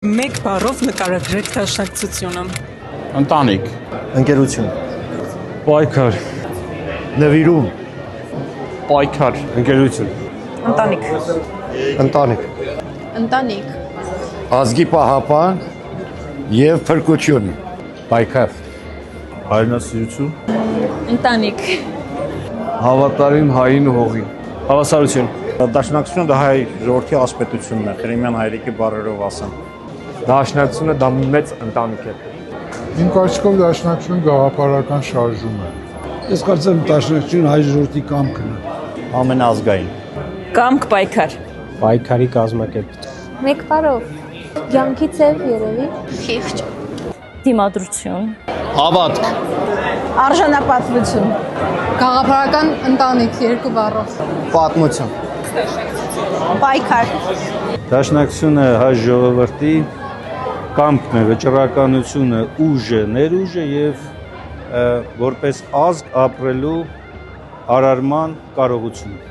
Մեկ բառով նկարագրեք դաշնակցությունը։ Ընտանիք, Ընկերություն, Պայքար, նվիրում, պայքար, ընկերություն, Ընտանիք, ընտանիք, ընտանիք, ազգի պահապան և փրկություն, պայքար, հայրենասիրություն, ընտանիք, հավատարիմ հային ու հողին, հավասարություն, Դաշնակցությունը դա հայ ժողովրդի ասպետությունն է, Խրիմյան հայրիկի բառերով ասեմ։ դաշնակցությունը դա մի մեծ ընտանիք է։ Իմ կարծիքով դաշնակցությունը գաղափարական շարժում է։ Ես կարծեմ դաշնակցությունը հայ ժողովրդի կամքն է։ Ամենազգային։ կամք պայքար, Պայքարի կազմակերպ։ Մեկ բառով, յանքի ծև երևի։ խիղճ, դիմադրություն, հավատք, արժանապատվություն, Գաղափարական ընտանիք երկու բառով։ պատմություն, պայքար, Դաշնակցությունը հայ ժողովրդի կամքն է, վճռականությունը, ուժը, ներուժը եւ որպես ազգ ապրելու արարման կարողությունը։